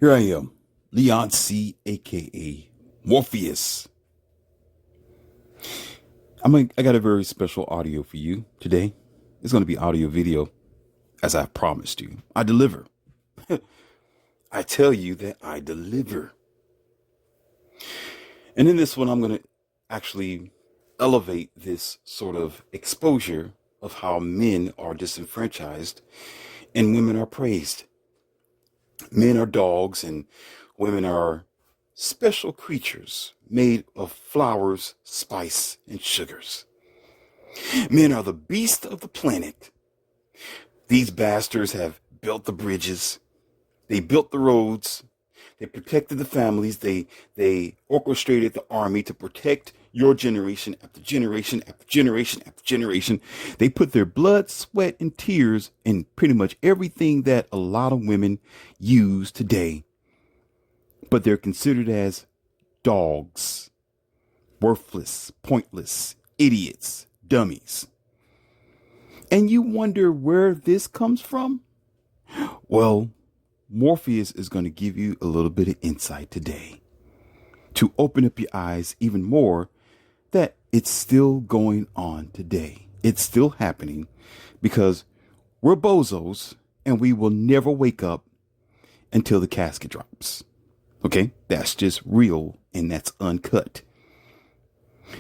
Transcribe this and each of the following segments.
Here I am, Leon C, aka Morpheus. I got a very special audio for you today. It's going to be audio video, as I promised you. I deliver. I tell you that I deliver. And in this one, I'm going to actually elevate this sort of exposure of how men are disenfranchised and women are praised. Men are dogs and women are special creatures made of flowers, spice, and sugars. Men are the beast of the planet. These bastards have built the bridges. They built the roads. They protected the families. They orchestrated the army to protect your generation after generation after generation after generation. They put their blood, sweat, and tears in pretty much everything that a lot of women use today. But they're considered as dogs, worthless, pointless, idiots, dummies. And you wonder where this comes from? Well, Morpheus is going to give you a little bit of insight today to open up your eyes even more that it's still going on today. It's still happening because we're bozos and we will never wake up until the casket drops. Okay, that's just real and that's uncut.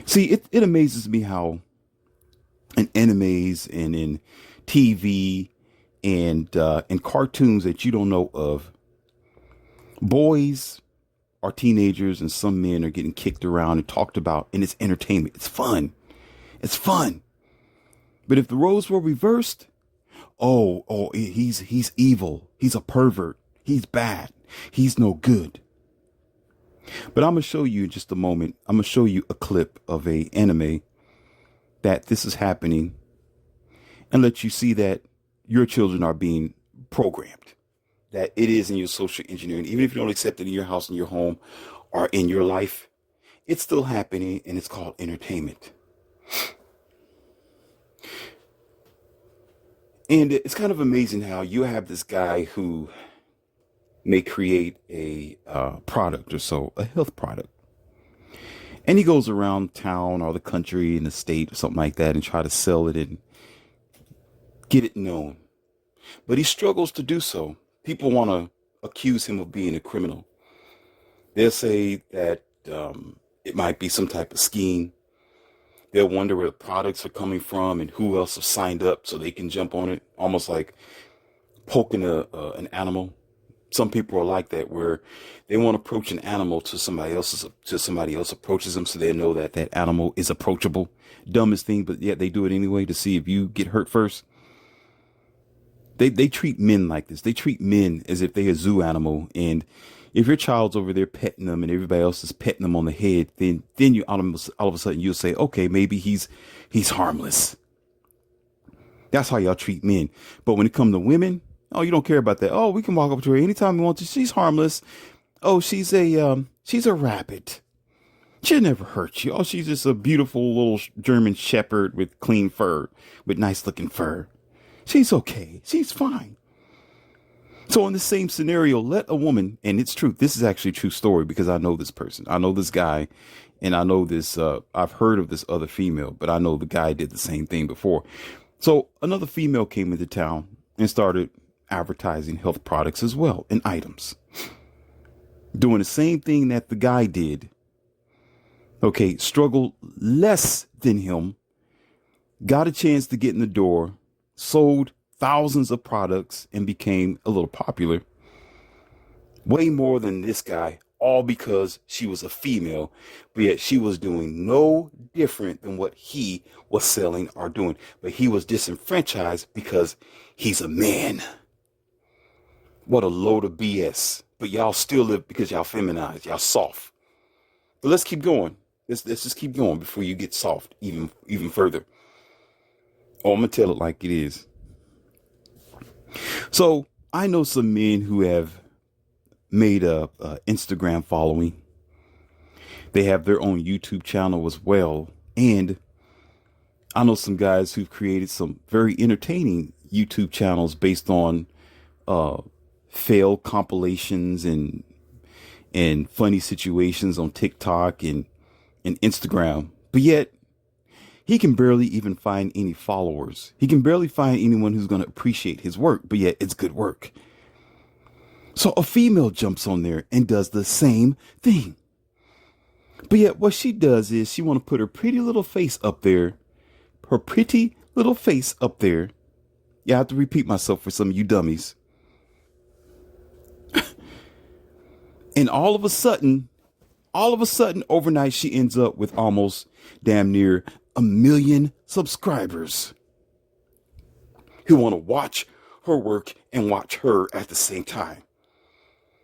See, it amazes me how in animes and in TV and in cartoons that you don't know of, boys are teenagers and some men are getting kicked around and talked about, and it's entertainment. It's fun. It's fun. But if the roles were reversed, he's evil. He's a pervert. He's bad. He's no good. But I'm going to show you in just a moment. I'm going to show you a clip of a anime that this is happening and let you see that your children are being programmed, that it is in your social engineering. Even if you don't accept it in your house, in your home, or in your life, it's still happening, and it's called entertainment. And it's kind of amazing how you have this guy who may create a product or so, a health product. And he goes around town or the country and the state or something like that and try to sell it and get it known. But he struggles to do so. People want to accuse him of being a criminal. They'll say that it might be some type of scheme. They'll wonder where the products are coming from and who else have signed up so they can jump on it, almost like poking an animal. Some people are like that, where they won't approach an animal till somebody else approaches them, so they know that that animal is approachable. Dumbest thing, but yet they do it anyway to see if you get hurt first. They treat men like this. They treat men as if they're a zoo animal, and if your child's over there petting them and everybody else is petting them on the head, then you all of a sudden you'll say, okay, maybe he's harmless. That's how y'all treat men. But when it comes to women, oh, you don't care about that. Oh, we can walk up to her anytime we want to. She's harmless. Oh, she's a rabbit. She'll never hurt you. Oh, she's just a beautiful little German shepherd with clean fur, with nice looking fur. She's okay. She's fine. So in the same scenario, let a woman, and it's true. This is actually a true story because I know this person. I know this guy, and I know this. I've heard of this other female, but I know the guy did the same thing before. So another female came into town and started advertising health products as well and items, doing the same thing that the guy did. Okay, struggled less than him, got a chance to get in the door, sold thousands of products, and became a little popular. Way more than this guy, all because she was a female, but yet she was doing no different than what he was selling or doing. But he was disenfranchised because he's a man. What a load of BS. But y'all still live because y'all feminized, y'all soft. But let's keep going. Let's just keep going before you get soft even further. Oh, I'm gonna tell it like it is. So I know some men who have made a Instagram following. They have their own YouTube channel as well. And I know some guys who've created some very entertaining YouTube channels based on failed compilations and funny situations on TikTok and Instagram. But yet he can barely even find any followers. He can barely find anyone who's going to appreciate his work, but yet it's good work. So a female jumps on there and does the same thing. But yet what she does is she want to put her pretty little face up there. Her pretty little face up there. Yeah, I have to repeat myself for some of you dummies. And all of a sudden, overnight, she ends up with almost damn near 1 million subscribers who want to watch her work and watch her at the same time.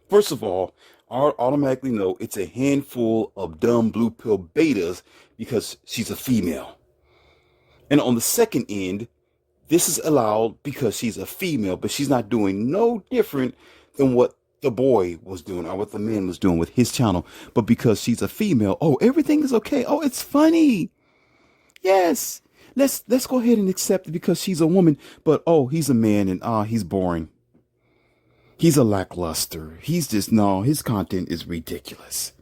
First of all, I automatically know it's a handful of dumb blue pill betas because she's a female. And on the second end, this is allowed because she's a female, but she's not doing no different than what the boy was doing or what the man was doing with his channel. But because she's a female, oh, everything is okay. Oh, it's funny. Yes. Let's go ahead and accept it because she's a woman. But oh, he's a man and he's boring. He's a lackluster. His content is ridiculous.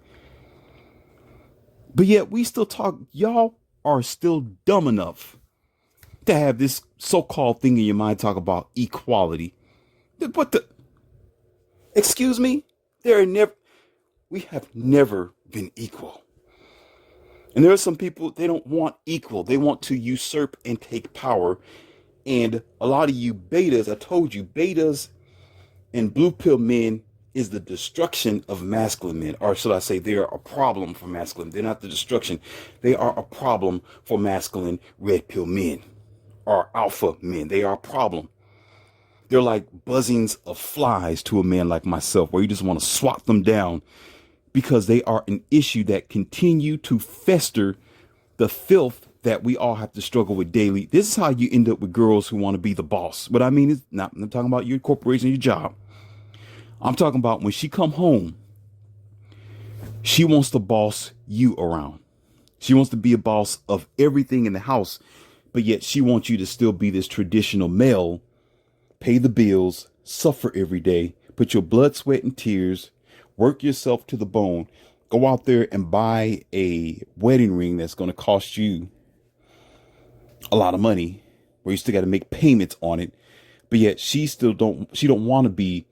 But yet we still talk. Y'all are still dumb enough to have this so-called thing in your mind talk about equality. Excuse me? We have never been equal. And there are some people, they don't want equal. They want to usurp and take power. And a lot of you betas, I told you, betas and blue pill men is the destruction of masculine men. Or should I say they are a problem for masculine. They're not the destruction. They are a problem for masculine red pill men or alpha men. They are a problem. They're like buzzings of flies to a man like myself, where you just want to swat them down because they are an issue that continue to fester the filth that we all have to struggle with daily. This is how you end up with girls who want to be the boss. What I mean is not, I'm talking about your corporation, your job. I'm talking about when she come home, she wants to boss you around. She wants to be a boss of everything in the house, but yet she wants you to still be this traditional male, pay the bills, suffer every day, put your blood, sweat, and tears, work yourself to the bone, go out there and buy a wedding ring that's going to cost you a lot of money, where you still got to make payments on it. But yet she don't want to be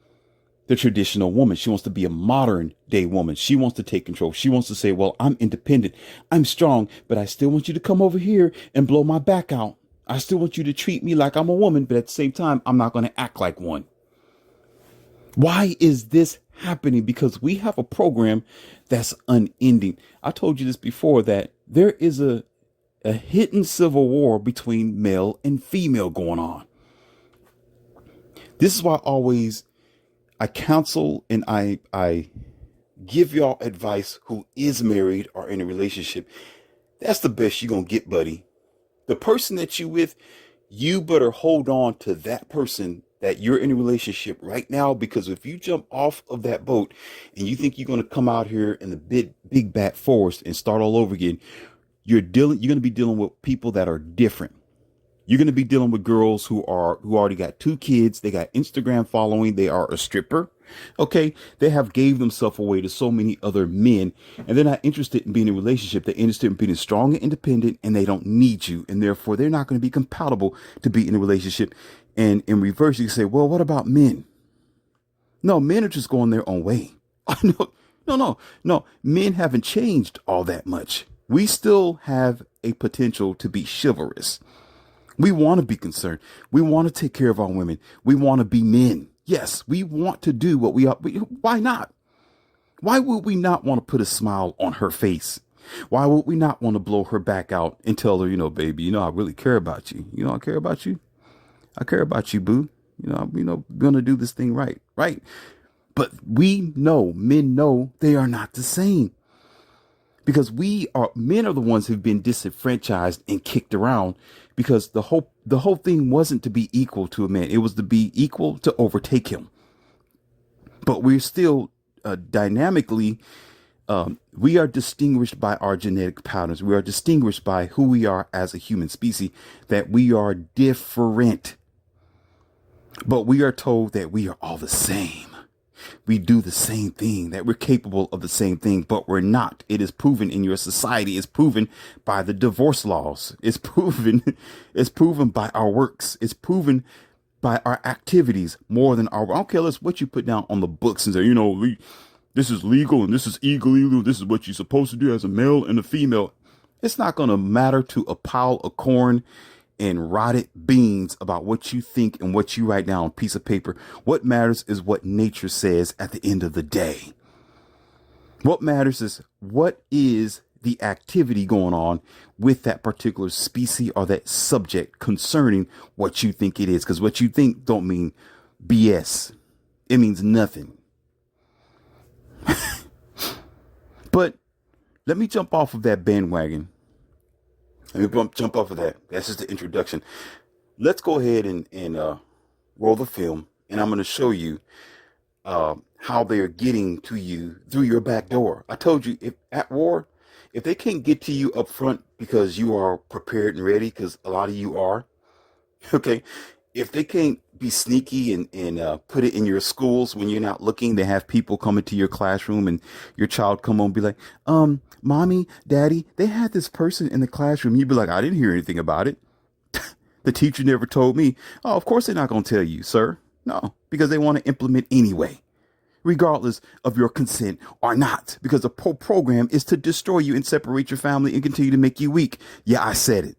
the traditional woman. She wants to be a modern day woman. She wants to take control. She wants to say, well, I'm independent. I'm strong, but I still want you to come over here and blow my back out. I still want you to treat me like I'm a woman, but at the same time, I'm not going to act like one. Why is this happening? Because we have a program that's unending. I told you this before, that there is a hidden civil war between male and female going on. This is why I counsel and I give y'all advice who is married or in a relationship. That's the best you're going to get, buddy. The person that you with, you better hold on to that person that you're in a relationship right now, because if you jump off of that boat and you think you're going to come out here in the big bad forest and start all over again, you're going to be dealing with people that are different. You're going to be dealing with girls who already got 2 kids. They got Instagram following. They are a stripper. Okay. They have gave themselves away to so many other men, and they're not interested in being in a relationship. They're interested in being strong and independent, and they don't need you. And therefore they're not going to be compatible to be in a relationship. And in reverse, you can say, well, what about men? No, men are just going their own way. No. Men haven't changed all that much. We still have a potential to be chivalrous. We want to be concerned. We want to take care of our women. We want to be men. Yes, we want to do what we are. Why not? Why would we not want to put a smile on her face? Why would we not want to blow her back out and tell her, baby, I really care about you. I care about you. I care about you, boo. I'm going to do this thing right. Right. But men know they are not the same. Because men are the ones who've been disenfranchised and kicked around, because the whole thing wasn't to be equal to a man. It was to be equal to overtake him. But we're still dynamically, we are distinguished by our genetic patterns. We are distinguished by who we are as a human species, that we are different. But we are told that we are all the same. We do the same thing, that we're capable of the same thing, but we're not. It is proven in your society. It's proven by the divorce laws. It's proven, it's proven by our works. It's proven by our activities more than our, I don't care what you put down on the books and say, this is legal and this is illegal. This is what you're supposed to do as a male and a female. It's not going to matter to a pile of corn and rotted beans about what you think and what you write down on a piece of paper. What matters is what nature says at the end of the day. What matters is what is the activity going on with that particular species or that subject concerning what you think it is. Because what you think don't mean BS. It means nothing. But let me jump off of that bandwagon. Let me jump off of that. That's just the introduction. Let's go ahead and roll the film, and I'm going to show you how they're getting to you through your back door. I told you, if at war, if they can't get to you up front because you are prepared and ready, because a lot of you are, okay, if they can't be sneaky and put it in your schools when you're not looking, they have people coming to your classroom and your child come on and be like, mommy, daddy, they had this person in the classroom. You'd be like, I didn't hear anything about it. The teacher never told me. Oh, of course they're not going to tell you, sir. No, because they want to implement anyway, regardless of your consent or not, because the program is to destroy you and separate your family and continue to make you weak. Yeah, I said it.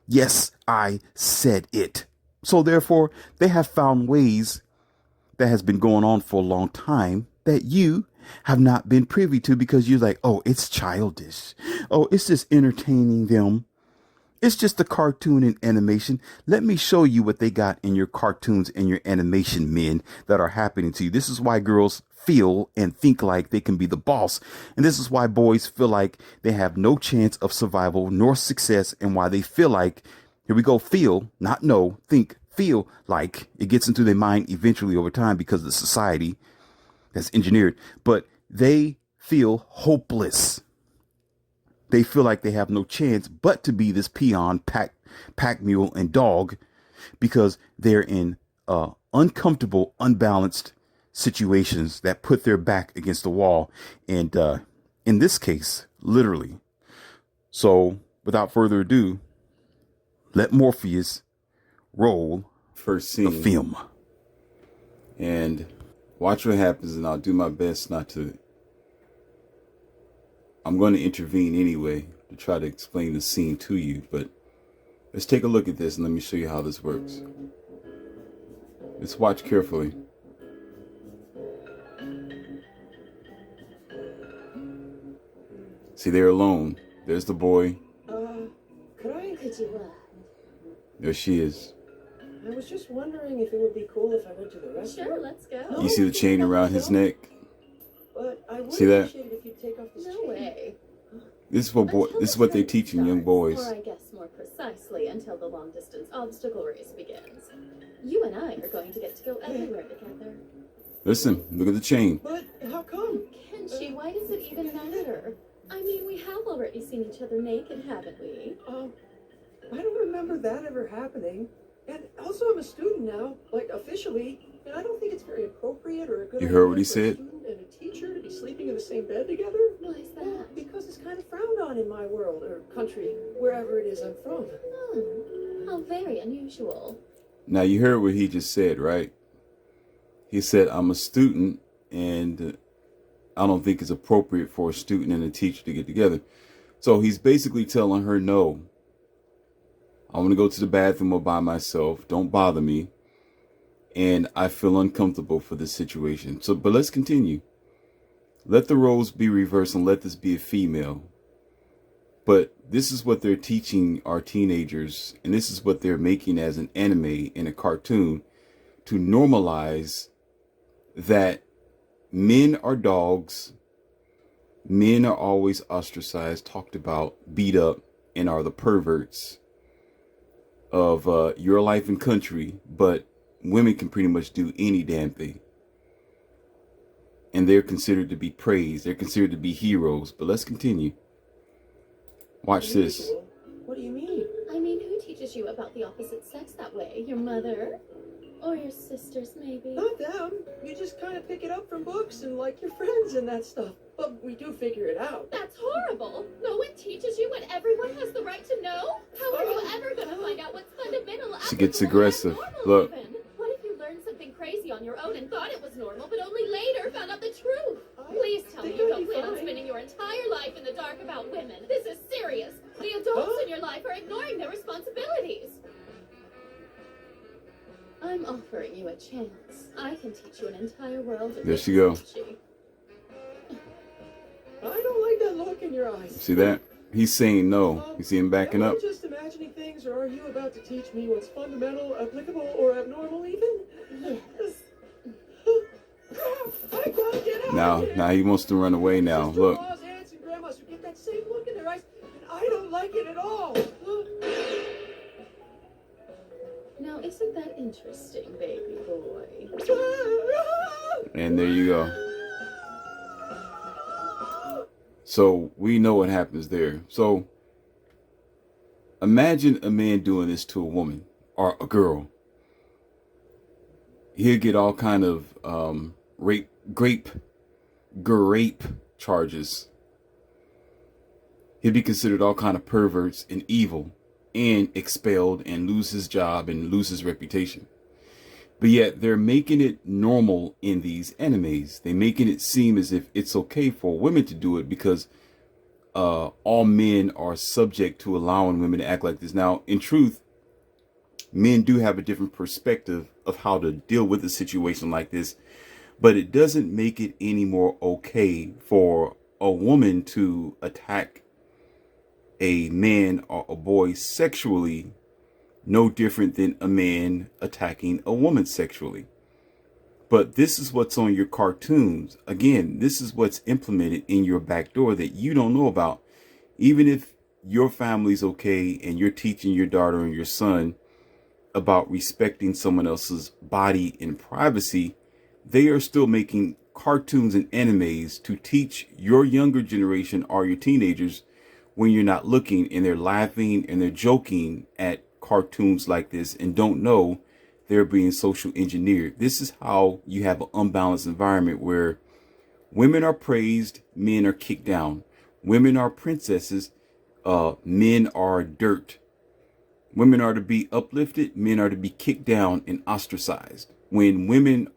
Yes, I said it. So therefore, they have found ways that has been going on for a long time that you have not been privy to, because you're like, oh, it's childish. Oh, it's just entertaining them. It's just a cartoon and animation. Let me show you what they got in your cartoons and your animation, men, that are happening to you. This is why girls feel and think like they can be the boss. And this is why boys feel like they have no chance of survival nor success, and why they feel like, here we go, feel, not know, think, feel like it gets into their mind eventually over time because of the society that's engineered. But they feel hopeless. They feel like they have no chance but to be this peon, pack mule, and dog, because they're in uncomfortable, unbalanced situations that put their back against the wall. And in this case, literally. So without further ado, let Morpheus roll first scene, the film. And watch what happens, and I'll do my best not to. I'm going to intervene anyway to try to explain the scene to you, but let's take a look at this and let me show you how this works. Let's watch carefully. See, they're alone. There's the boy. Could you, There she is. I was just wondering if it would be cool if I went to the restaurant. Sure, let's go. You see the chain around his neck? But I would See that? appreciate it if you'd take off this No chain. way. This is what they teach in young boys. Or I guess more precisely, until the long distance obstacle race begins. You and I are going to get to go everywhere together. Listen, look at the chain. But how come? Kenshi, why does it even matter? I mean, we have already seen each other naked, haven't we? I don't remember that ever happening. And also, I'm a student now, like officially, and I don't think it's very appropriate or a good You idea heard what he for a said? student and a teacher to be sleeping in the same bed together. Why is Well, that? because it's kind of frowned on in my world or country, wherever it is I'm from. How very unusual. Now, you heard what he just said, right? He said, I'm a student, and I don't think it's appropriate for a student and a teacher to get together. So he's basically telling her, no, I want to go to the bathroom all by myself. Don't bother me. And I feel uncomfortable for this situation. So, but let's continue. Let the roles be reversed and let this be a female. But this is what they're teaching our teenagers. And this is what they're making as an anime and a cartoon, to normalize that men are dogs. Men are always ostracized, talked about, beat up, and are the perverts of your life and country, but women can pretty much do any damn thing. And they're considered to be praised. They're considered to be heroes. But let's continue. Watch this. What do you mean? I mean, who teaches you about the opposite sex that way? Your mother? Or your sisters, maybe. Not them. You just kind of pick it up from books and like your friends and that stuff. But we do figure it out. That's horrible. No one teaches you what everyone has the right to know. How are you ever going to find out what's fundamental? She gets applicable, and aggressive. normal Look. even? What if you learned something crazy on your own and thought it was normal, but only later found out the truth? Please tell me you don't plan on spending your entire life in the dark about women. This is serious. The adults in your life are ignoring their responsibilities. I'm offering you a chance. I can teach you an entire world of There she go. technology. I don't like that look in your eyes. See that? He's saying no. You see him backing Am I up? just imagining things, or are you about to teach me what's fundamental, applicable, or abnormal even? Yes. I gotta get out Now, of here. now he wants to run away now. Look. Sister-in-laws, aunts, and grandmas who get that same look in their eyes, and I don't like it at all. Now, isn't that interesting, baby boy? And there you go. So we know what happens there. So imagine a man doing this to a woman or a girl. He'll get all kind of grape charges. He'll be considered all kind of perverts and evil and expelled and lose his job and lose his reputation. But yet they're making it normal in these animes. They're making it seem as if it's okay for women to do it because all men are subject to allowing women to act like this. Now, in truth, men do have a different perspective of how to deal with a situation like this, but it doesn't make it any more okay for a woman to attack a man or a boy sexually, no different than a man attacking a woman sexually. But this is what's on your cartoons. Again, this is what's implemented in your back door that you don't know about. Even if your family's okay and you're teaching your daughter and your son about respecting someone else's body in privacy, they are still making cartoons and animes to teach your younger generation or your teenagers when you're not looking, and they're laughing and they're joking at cartoons like this and don't know they're being social engineered. This is how you have an unbalanced environment where women are praised, men are kicked down. Women are princesses, men are dirt. Women are to be uplifted, men are to be kicked down and ostracized. When women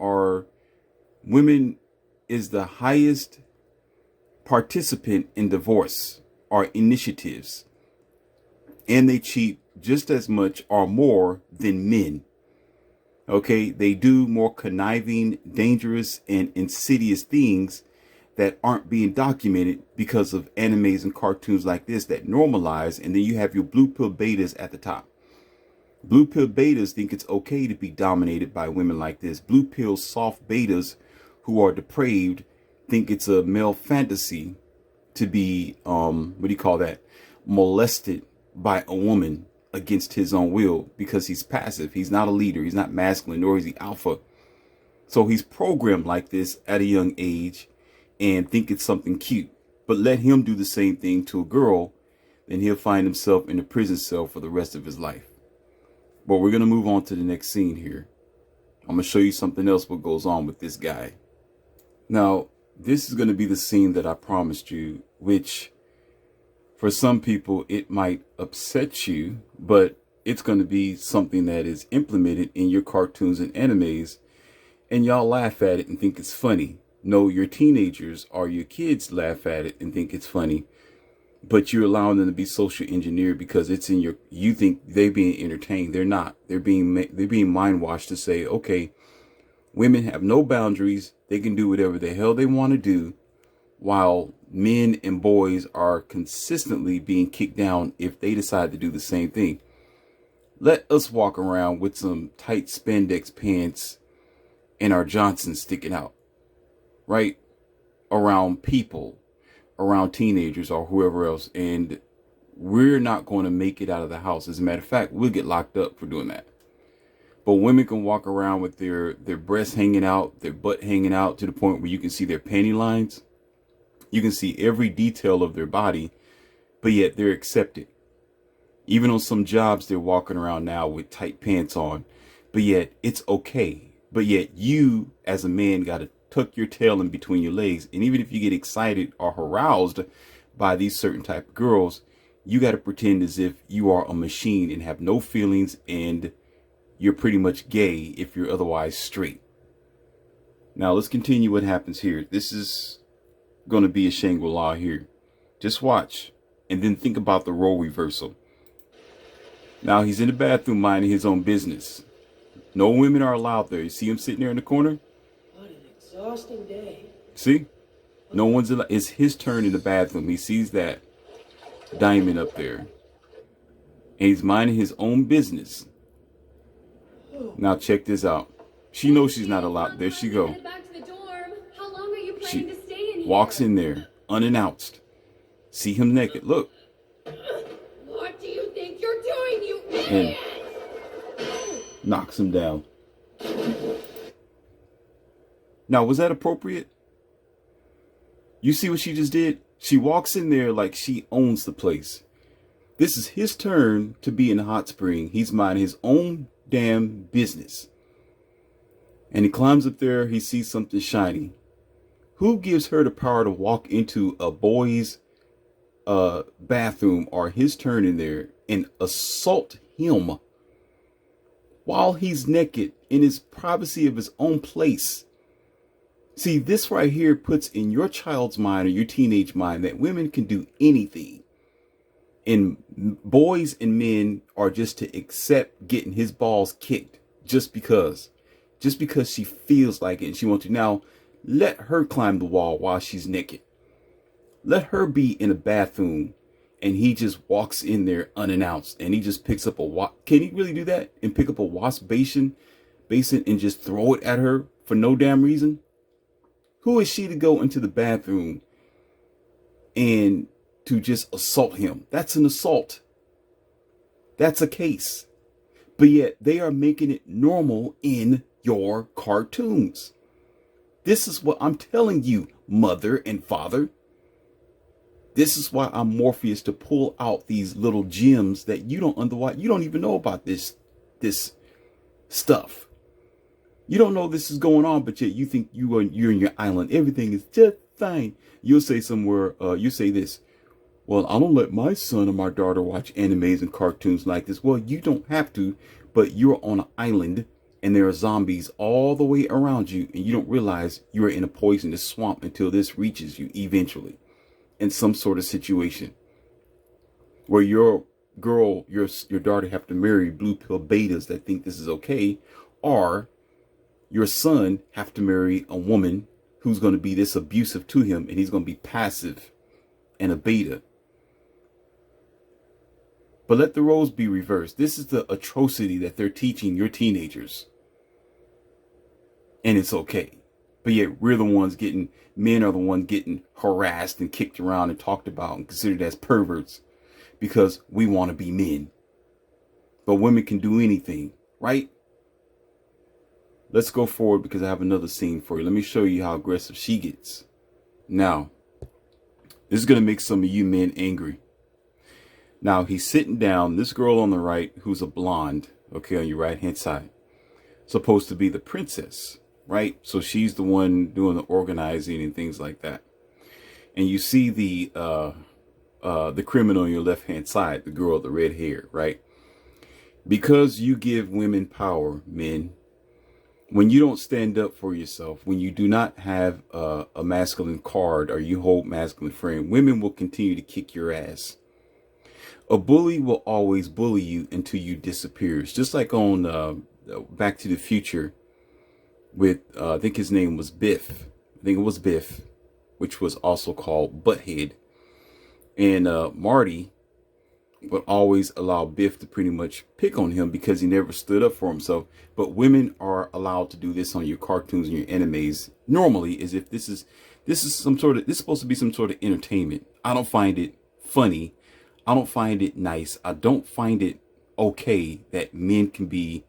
is the highest participant in divorce or initiatives, and they cheat just as much or more than men. Okay, they do more conniving, dangerous, and insidious things that aren't being documented because of animes and cartoons like this that normalize. And then you have your blue pill betas at the top. Blue pill betas think it's okay to be dominated by women like this. Blue pill soft betas who are depraved think it's a male fantasy to be, molested by a woman against his own will because he's passive. He's not a leader. He's not masculine, nor is he alpha. So he's programmed like this at a young age and think it's something cute. But let him do the same thing to a girl, then he'll find himself in a prison cell for the rest of his life. But we're going to move on to the next scene here. I'm going to show you something else what goes on with this guy. Now, this is going to be the scene that I promised you, which for some people, it might upset you, but it's going to be something that is implemented in your cartoons and animes, and y'all laugh at it and think it's funny. No, your teenagers or your kids laugh at it and think it's funny, but you're allowing them to be social engineered because it's in your, you think they're being entertained. They're not. They're being mind washed to say, okay, women have no boundaries. They can do whatever the hell they want to do, while men and boys are consistently being kicked down if they decide to do the same thing. Let us walk around with some tight spandex pants and our Johnsons sticking out, right? Around people, around teenagers or whoever else. And we're not going to make it out of the house. As a matter of fact, we'll get locked up for doing that. But women can walk around with their breasts hanging out, their butt hanging out to the point where you can see their panty lines. You can see every detail of their body, but yet they're accepted. Even on some jobs, they're walking around now with tight pants on, but yet it's okay. But yet you as a man got to tuck your tail in between your legs. And even if you get excited or aroused by these certain type of girls, you got to pretend as if you are a machine and have no feelings, and you're pretty much gay if you're otherwise straight. Now let's continue what happens here. This is going to be a Shangri-La here. Just watch and then think about the role reversal. Now he's in the bathroom minding his own business. No women are allowed there. You see him sitting there in the corner? What an exhausting day. See? No one's allowed. It's his turn in the bathroom. He sees that diamond up there. And he's minding his own business. Now check this out. She knows she's not allowed. There she go. Back to the dorm. How long are you She planning to stay in here? walks in there unannounced. See him naked. Look. What do you think you're doing, you And idiot? knocks him down. Now, was that appropriate? You see what she just did? She walks in there like she owns the place. This is his turn to be in the hot spring. He's minding his own damn business. And he climbs up there. He sees something shiny. Who gives her the power to walk into a boy's bathroom or his turn in there and assault him while he's naked in his privacy of his own place? See, this right here puts in your child's mind or your teenage mind that women can do anything. And boys and men are just to accept getting his balls kicked just because she feels like it and she wants to. Now, let her climb the wall while she's naked. Let her be in a bathroom and he just walks in there unannounced and he just picks up a wasp. Can he really do that and pick up a wasp basin and just throw it at her for no damn reason? Who is she to go into the bathroom and to just assault him? That's an assault. That's a case. But yet they are making it normal in your cartoons. This is what I'm telling you, mother and father. This is why I'm Morpheus, to pull out these little gems that you don't even know about this stuff. You don't know this is going on, but yet you think you're in your island. Everything is just fine. You'll say somewhere, you say this. Well, I don't let my son or my daughter watch animes and cartoons like this. Well, you don't have to, but you're on an island and there are zombies all the way around you. And you don't realize you're in a poisonous swamp until this reaches you eventually in some sort of situation where your girl, your daughter have to marry blue pill betas that think this is okay, or your son have to marry a woman who's going to be this abusive to him and he's going to be passive and a beta. But let the roles be reversed. This is the atrocity that they're teaching your teenagers. And it's okay. But yet men are the ones getting harassed and kicked around and talked about and considered as perverts because we want to be men. But women can do anything, right? Let's go forward because I have another scene for you. Let me show you how aggressive she gets. Now, this is going to make some of you men angry. Now, he's sitting down. This girl on the right, who's a blonde, okay, on your right-hand side, supposed to be the princess, right? So she's the one doing the organizing and things like that. And you see the criminal on your left-hand side, the girl with the red hair, right? Because you give women power, men, when you don't stand up for yourself, when you do not have a masculine card or you hold masculine frame, women will continue to kick your ass. A bully will always bully you until you disappears. Just like on Back to the Future with, I think his name was Biff. I think it was Biff, which was also called Butthead. And Marty would always allow Biff to pretty much pick on him because he never stood up for himself. But women are allowed to do this on your cartoons and your animes normally, as if this is supposed to be some sort of entertainment. I don't find it funny. I don't find it nice. I don't find it okay that men can be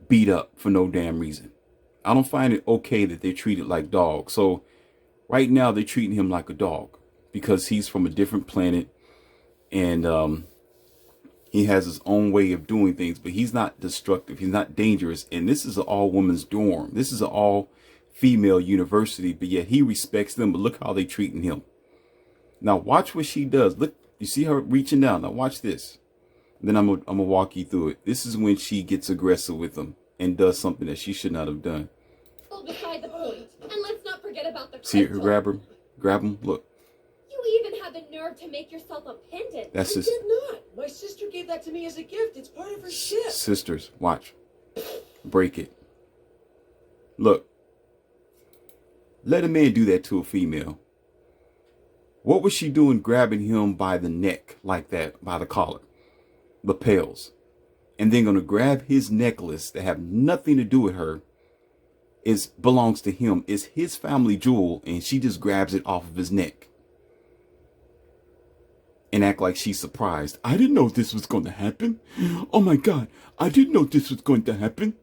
beat up for no damn reason. I don't find it okay that they're treated like dogs. So right now they're treating him like a dog because he's from a different planet. And He has his own way of doing things, but he's not destructive. He's not dangerous. And this is an all women's dorm. This is an all female university, but yet he respects them. But look how they treating him. Now watch what she does. Look, you see her reaching down. Now watch this. Then I'm gonna walk you through it. This is when she gets aggressive with him and does something that she should not have done. Well, beside the point. And let's not forget about the See her crystal. grab him. Look, You even had the nerve to make yourself a pendant. that's I his did not. My sister gave that to me as a gift. It's part of her ship. sisters. Watch, break it. Look, let a man do that to a female. What was she doing grabbing him by the neck like that, by the collar, lapels, and then gonna grab his necklace that have nothing to do with her, belongs to him, is his family jewel, and she just grabs it off of his neck and act like she's surprised. I didn't know this was going to happen. Oh my God, I didn't know this was going to happen.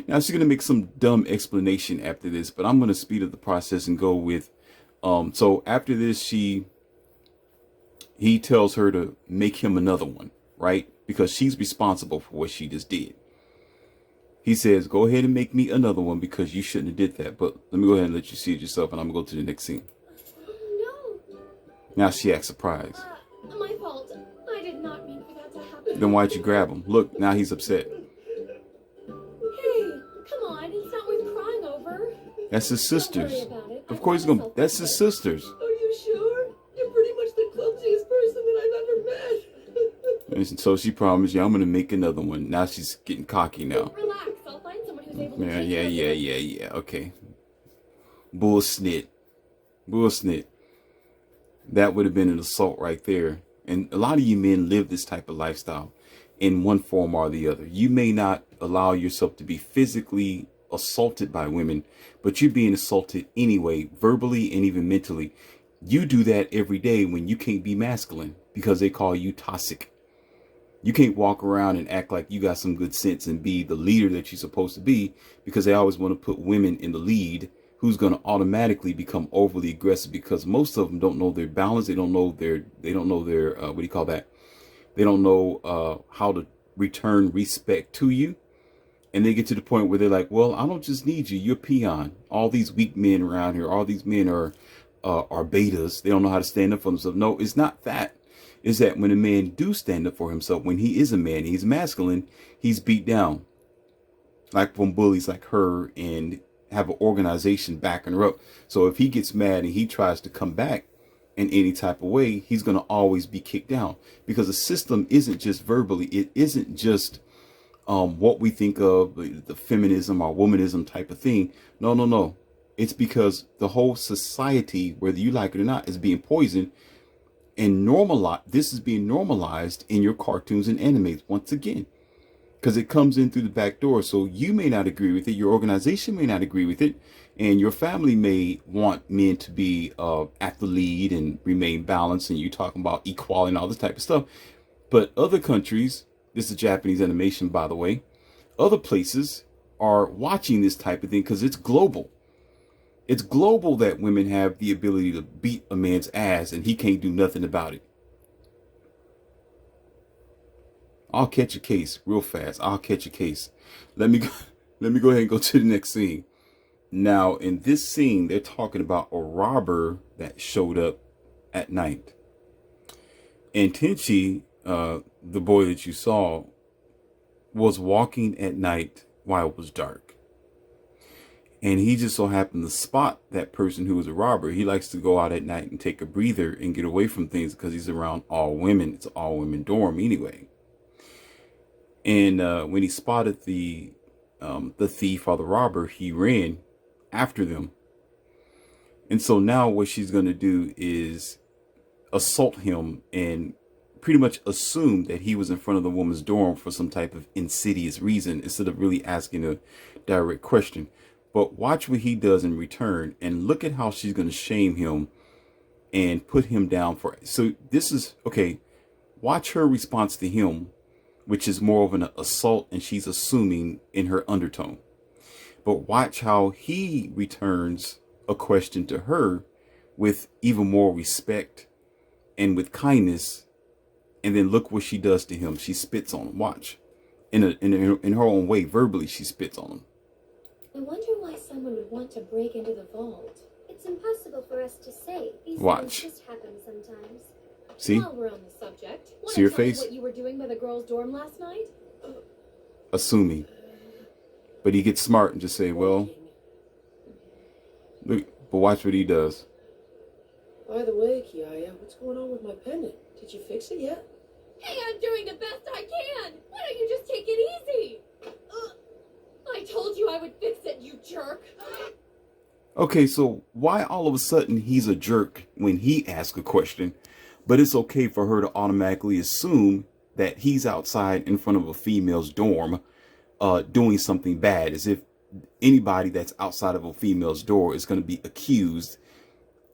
Now she's gonna make some dumb explanation after this, but I'm gonna speed up the process and go with so after this he tells her to make him another one, right? Because she's responsible for what she just did. He says, go ahead and make me another one because you shouldn't have did that. But let me go ahead and let you see it yourself, and I'm gonna go to the next scene. No. Now she acts surprised. My fault. I did not mean for that to happen. Then why'd you grab him? Look, now he's upset. Hey, come on. It's not worth crying over. That's his Don't sisters. worry about it. Of course he's gonna, that's his sisters. Are you sure? You're pretty much the clumsiest person that I've ever met. And so she promised you, I'm gonna make another one. Now she's getting cocky now. Relax. I'll find someone who's able to Yeah, take care of it. yeah. Okay. Bull snit. That would have been an assault right there. And a lot of you men live this type of lifestyle in one form or the other. You may not allow yourself to be physically assaulted by women, but you're being assaulted anyway, verbally and even mentally. You do that every day when you can't be masculine because they call you toxic. You can't walk around and act like you got some good sense and be the leader that you're supposed to be because they always want to put women in the lead who's going to automatically become overly aggressive because most of them don't know their balance. They don't know their what do you call that? They don't know how to return respect to you. And they get to the point where they're like, well, I don't just need you. You're a peon. All these weak men around here, all these men are betas. They don't know how to stand up for themselves. No, it's not that. It's that when a man do stand up for himself, when he is a man, he's masculine, he's beat down. Like from bullies like her and have an organization backing her up. So if he gets mad and he tries to come back in any type of way, he's going to always be kicked down because the system isn't just verbally. It isn't just what we think of the feminism or womanism type of thing. No. It's because the whole society, whether you like it or not, is being poisoned and normalized. This is being normalized in your cartoons and animes once again. Because it comes in through the back door. So you may not agree with it. Your organization may not agree with it. And your family may want men to be at the lead and remain balanced. And you're talking about equality and all this type of stuff. But other countries, this is Japanese animation, by the way, other places are watching this type of thing because it's global. It's global that women have the ability to beat a man's ass and he can't do nothing about it. I'll catch a case real fast. I'll catch a case. Let me go ahead and go to the next scene. Now, in this scene, they're talking about a robber that showed up at night. And Tenchi, the boy that you saw, was walking at night while it was dark. And he just so happened to spot that person who was a robber. He likes to go out at night and take a breather and get away from things because he's around all women. It's an all women dorm anyway. And when he spotted the thief or the robber, he ran after them. And so now what she's going to do is assault him and pretty much assume that he was in front of the woman's dorm for some type of insidious reason instead of really asking a direct question. But watch what he does in return and look at how she's going to shame him and put him down for it. So this is, okay, watch her response to him, which is more of an assault and she's assuming in her undertone. But watch how he returns a question to her with even more respect and with kindness And then look what she does to him. She spits on him. Watch. In her own way, verbally, she spits on him. I wonder why someone would want to break into the vault. It's impossible for us to say. These Watch. things just happen sometimes. See? While we're on the subject, wanna See her tell me face? what you were doing by the girls' dorm last night? Assuming. But he gets smart and just say, well, look, but watch what he does. By the way, Kiaya, what's going on with my pendant? Did you fix it yet? Hey, I'm doing the best I can! Why don't you just take it easy? I told you I would fix it, you jerk! Okay, so why all of a sudden he's a jerk when he asks a question, but it's okay for her to automatically assume that he's outside in front of a female's dorm doing something bad, as if anybody that's outside of a female's door is going to be accused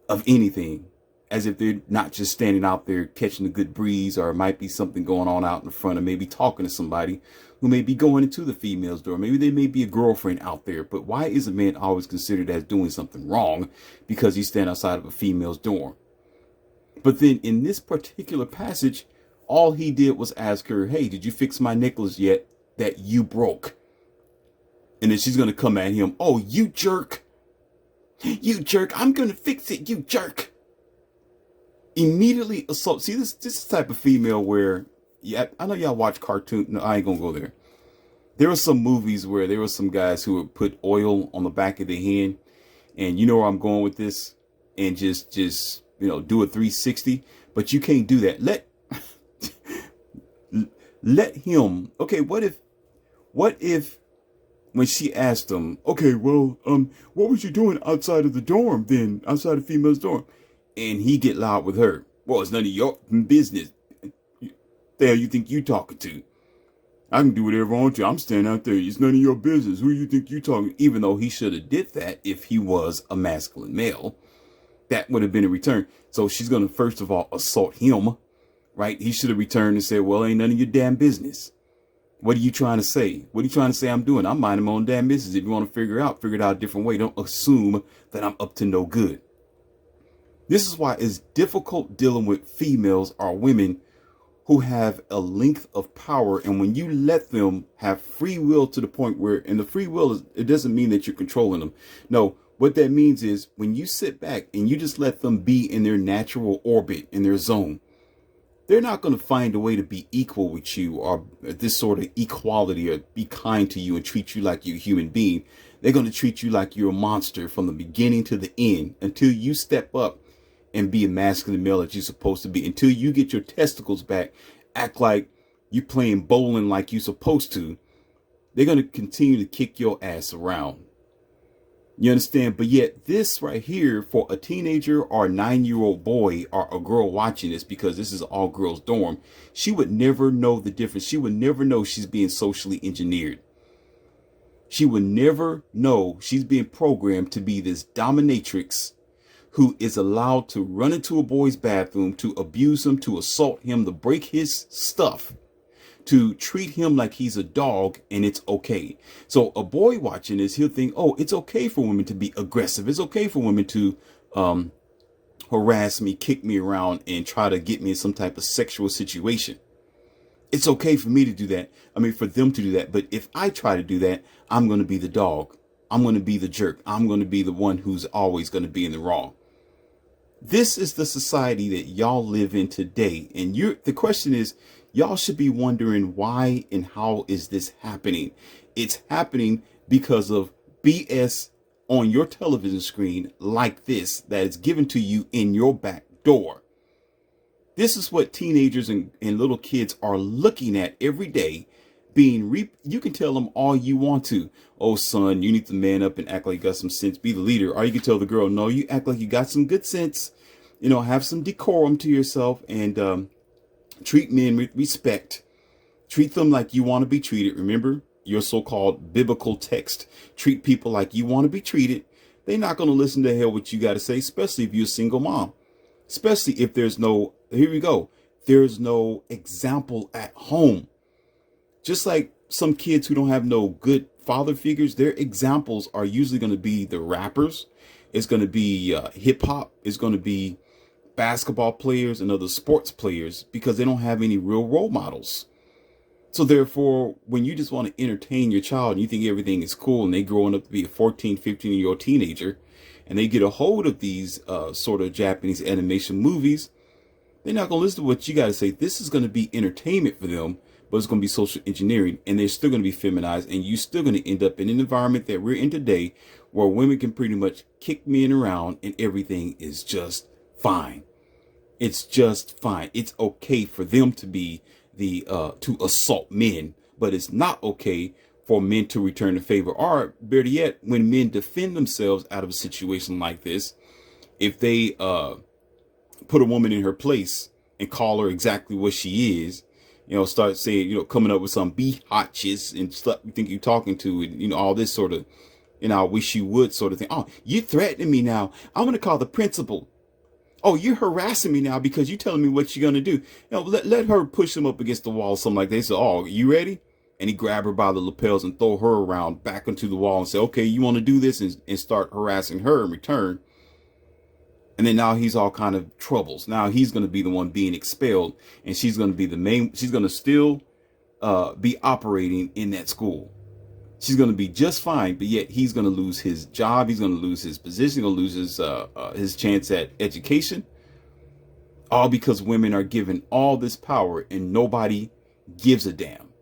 of anything, as if they're not just standing out there catching a good breeze, or it might be something going on out in front, or maybe talking to somebody who may be going into the female's door. Maybe there may be a girlfriend out there. But why is a man always considered as doing something wrong because he's standing outside of a female's door? But then in this particular passage, all he did was ask her, hey, did you fix my necklace yet that you broke? And then she's going to come at him, oh, you jerk. You jerk. I'm going to fix it, you jerk. Immediately assault. See, this is the type of female where, yeah, I know y'all watch cartoon. No, I ain't gonna go there. There were some movies where there were some guys who would put oil on the back of their hand, and you know where I'm going with this, and just do a 360. But you can't do that. Let him. Okay, what if when she asked him, okay, well, what was you doing outside of the dorm then, outside of female's dorm? And he get loud with her. Well, it's none of your business. The hell you think you talking to? I can do whatever I want to. I'm standing out there. It's none of your business. Who you think you talking? Even though he should have did that if he was a masculine male, that would have been a return. So she's going to first of all assault him, right? He should have returned and said, well, ain't none of your damn business. What are you trying to say? What are you trying to say I'm doing? I'm minding my own damn business. If you want to figure it out a different way. Don't assume that I'm up to no good. This is why it's difficult dealing with females or women who have a length of power. And when you let them have free will to the point where, and the free will is, it doesn't mean that you're controlling them. No, what that means is when you sit back and you just let them be in their natural orbit, in their zone, they're not going to find a way to be equal with you or this sort of equality or be kind to you and treat you like you're a human being. They're going to treat you like you're a monster from the beginning to the end until you step up and be a masculine male that you're supposed to be, until you get your testicles back, act like you're playing bowling like you're supposed to. They're going to continue to kick your ass around. You understand? But yet this right here for a teenager or a 9-year-old boy or a girl watching this, because this is all girls dorm, she would never know the difference. She would never know she's being socially engineered. She would never know she's being programmed to be this dominatrix who is allowed to run into a boy's bathroom, to abuse him, to assault him, to break his stuff, to treat him like he's a dog, and it's okay. So a boy watching this, he'll think, oh, it's okay for women to be aggressive. It's okay for women to harass me, kick me around, and try to get me in some type of sexual situation. It's okay for me to do that. I mean, for them to do that. But if I try to do that, I'm going to be the dog. I'm going to be the jerk. I'm going to be the one who's always going to be in the wrong. This is the society that y'all live in today. And the question is, y'all should be wondering why and how is this happening? It's happening because of BS on your television screen like this that is given to you in your back door. This is what teenagers and little kids are looking at every day. You can tell them all you want to. Oh, son, you need to man up and act like you got some sense. Be the leader. Or you can tell the girl, no, you act like you got some good sense. Have some decorum to yourself and treat men with respect. Treat them like you want to be treated. Remember your so-called biblical text. Treat people like you want to be treated. They're not going to listen to hell what you got to say, especially if you're a single mom. Especially if there's no, here we go, there's no example at home. Just like some kids who don't have no good father figures, their examples are usually going to be the rappers. It's going to be hip hop. It's going to be basketball players and other sports players because they don't have any real role models. So therefore, when you just want to entertain your child and you think everything is cool and they growing up to be a 14, 15-year-old teenager and they get a hold of these sort of Japanese animation movies, they're not going to listen to what you got to say. This is going to be entertainment for them, but it's going to be social engineering, and they're still going to be feminized, and you're still going to end up in an environment that we're in today where women can pretty much kick men around and everything is just fine. It's just fine. It's okay for them to be to assault men, but it's not okay for men to return the favor. Or better yet, when men defend themselves out of a situation like this, if they put a woman in her place and call her exactly what she is, start saying, coming up with some biatches and stuff you think you're talking to, and, all this sort of, I wish you would sort of thing. Oh, you threatening me now. I'm going to call the principal. Oh, you're harassing me now because you're telling me what you're going to do. Let her push him up against the wall or something like that. So, oh, you ready? And he grab her by the lapels and throw her around back into the wall and say, okay, you want to do this, and start harassing her in return. And then now he's all kind of troubles. Now he's going to be the one being expelled, and she's going to be the main. She's going to still be operating in that school. She's going to be just fine, but yet he's going to lose his job. He's going to lose his position. He's going to lose his chance at education. All because women are given all this power and nobody gives a damn.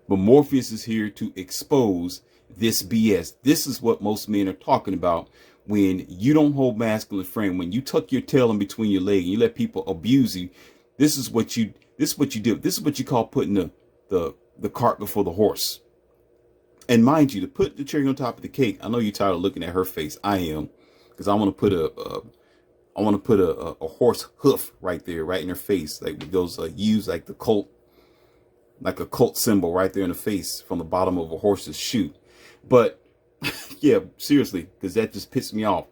But Morpheus is here to expose this BS. This is what most men are talking about when you don't hold masculine frame, when you tuck your tail in between your legs and you let people abuse you. This is what you do. This is what you call putting the cart before the horse. And mind you, to put the cherry on top of the cake, I know you're tired of looking at her face. I am, because I want to put a horse hoof right there, right in her face, like those used like a cult symbol right there in the face from the bottom of a horse's shoe. But yeah, seriously, because that just pissed me off.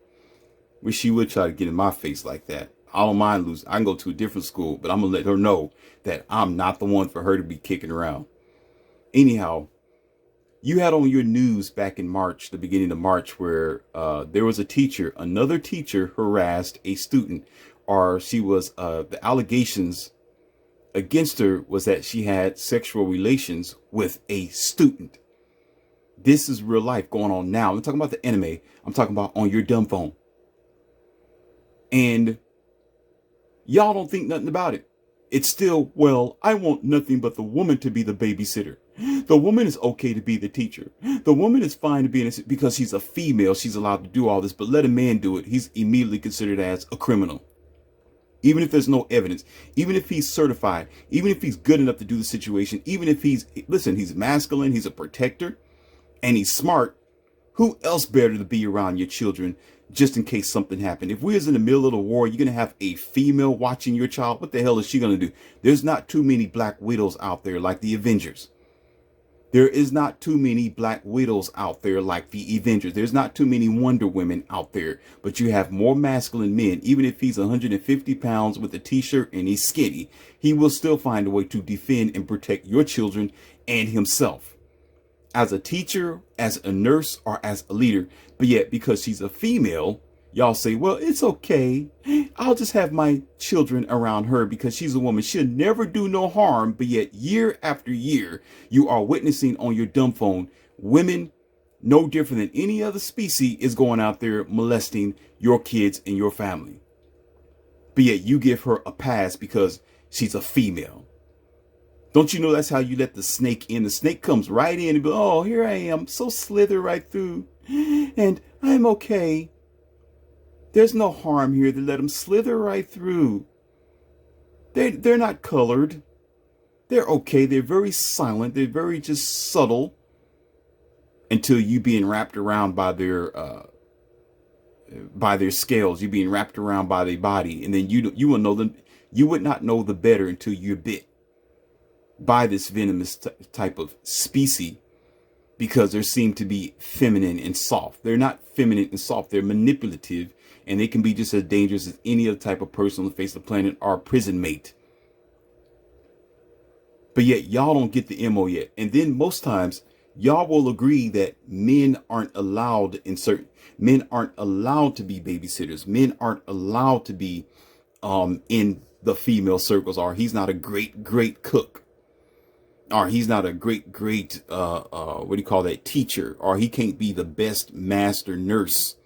Wish she would try to get in my face like that. I don't mind losing. I can go to a different school, but I'm gonna let her know that I'm not the one for her to be kicking around. Anyhow, you had on your news back in March, the beginning of March, where there was another teacher harassed a student, or she was, the allegations against her was that she had sexual relations with a student. This is real life going on now. I'm not talking about the anime. I'm talking about on your dumb phone. And y'all don't think nothing about it. It's still, well, I want nothing but the woman to be the babysitter. The woman is okay to be the teacher. The woman is fine to be because she's a female. She's allowed to do all this, but let a man do it. He's immediately considered as a criminal. Even if there's no evidence, even if he's certified, even if he's good enough to do the situation, even if he's masculine, he's a protector, and he's smart, who else better to be around your children just in case something happened? If we was in the middle of the war, you're going to have a female watching your child. What the hell is she going to do? There's not too many Black Widows out there like the Avengers. There is not too many Black Widows out there like the Avengers. There's not too many Wonder Women out there, but you have more masculine men. Even if he's 150 pounds with a t-shirt and he's skinny, he will still find a way to defend and protect your children and himself. As a teacher, as a nurse, or as a leader. But yet, because she's a female, y'all say, well, it's okay. I'll just have my children around her because she's a woman. She'll never do no harm. But yet, year after year, you are witnessing on your dumb phone, women, no different than any other species, is going out there molesting your kids and your family. But yet, you give her a pass because she's a female. Don't you know that's how you let the snake in? The snake comes right in and be, oh, here I am, so slither right through. And I'm okay. There's no harm here. They let them slither right through. They're not colored. They're okay. They're very silent. They're very just subtle until you being wrapped around by their scales. You're being wrapped around by their body. And then you will know them. You would not know the better until you're bit by this venomous type of species, because they seem to be feminine and soft. They're not feminine and soft. They're manipulative, and they can be just as dangerous as any other type of person on the face of the planet or prison mate. But yet y'all don't get the MO yet. And then most times y'all will agree that men aren't allowed men aren't allowed to be babysitters. Men aren't allowed to be in the female circles, or he's not a great cook, or he's not a great what do you call that, teacher, or he can't be the best master nurse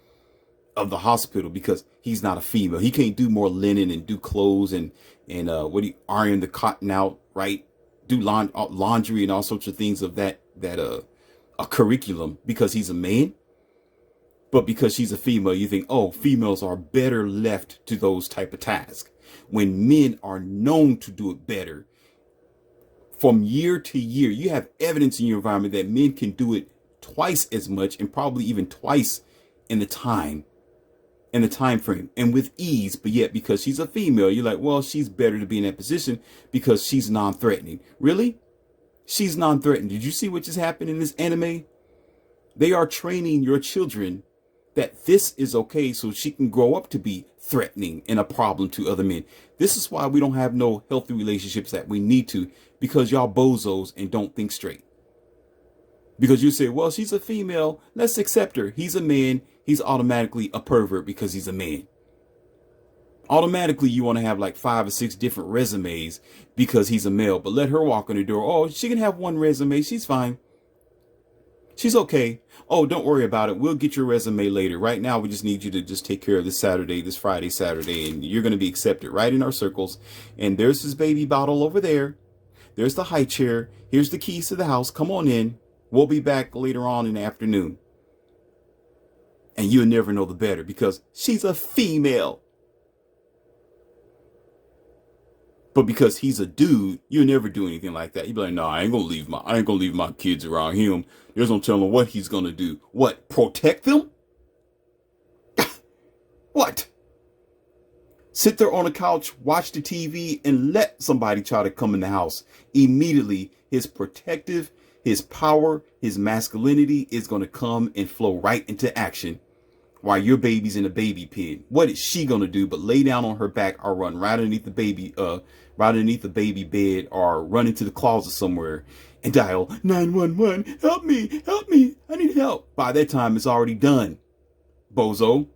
of the hospital because he's not a female. He can't do more linen and do clothes and iron the cotton out, right? Do laundry and all sorts of things of that a curriculum because he's a man. But because she's a female, you think, oh, females are better left to those type of tasks, when men are known to do it better. From year to year, you have evidence in your environment that men can do it twice as much, and probably even twice in the time frame, and with ease. But yet, because she's a female, you're like, well, she's better to be in that position because she's non-threatening. Really? She's non-threatening. Did you see what just happened in this anime? They are training your children that this is okay, so she can grow up to be threatening and a problem to other men. This is why we don't have no healthy relationships that we need to, because y'all bozos and don't think straight. Because you say, well, she's a female, let's accept her. He's a man, he's automatically a pervert because he's a man. Automatically, you want to have like 5 or 6 different resumes because he's a male, but let her walk in the door. Oh, she can have one resume, she's fine. She's okay. Oh, don't worry about it. We'll get your resume later. Right now, we just need you to just take care of this Friday, Saturday, and you're going to be accepted right in our circles. And there's this baby bottle over there. There's the high chair. Here's the keys to the house. Come on in. We'll be back later on in the afternoon. And you'll never know the better because she's a female. But because he's a dude, you'll never do anything like that. You'll be like, no, I ain't gonna leave my kids around him. There's no telling what he's gonna do. What? Protect them? What? Sit there on the couch, watch the TV, and let somebody try to come in the house. Immediately, his power, his masculinity is gonna come and flow right into action. While your baby's in a baby pen, what is she gonna do but lay down on her back or run right underneath the baby bed, or run into the closet somewhere and dial 911? Help me, I need help. By that time, it's already done, bozo.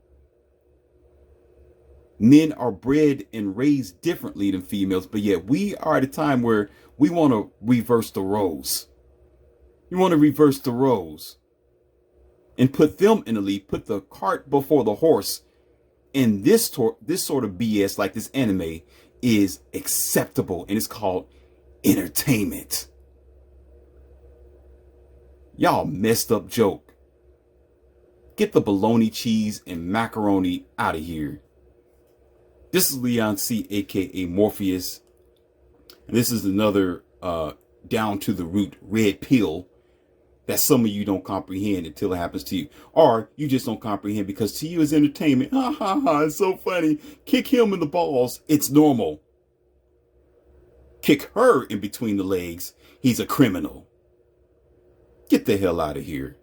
Men are bred and raised differently than females, but yet we are at a time where we want to reverse the roles. You want to reverse the roles and put them in the lead, put the cart before the horse. And this sort of BS, like this anime, is acceptable, and it's called entertainment. Y'all messed up joke. Get the bologna, cheese, and macaroni out of here. This is Leon C, aka Morpheus, and this is another down to the root red pill that some of you don't comprehend until it happens to you. Or you just don't comprehend because to you it's entertainment. Ha ha ha, it's so funny. Kick him in the balls, it's normal. Kick her in between the legs, he's a criminal. Get the hell out of here.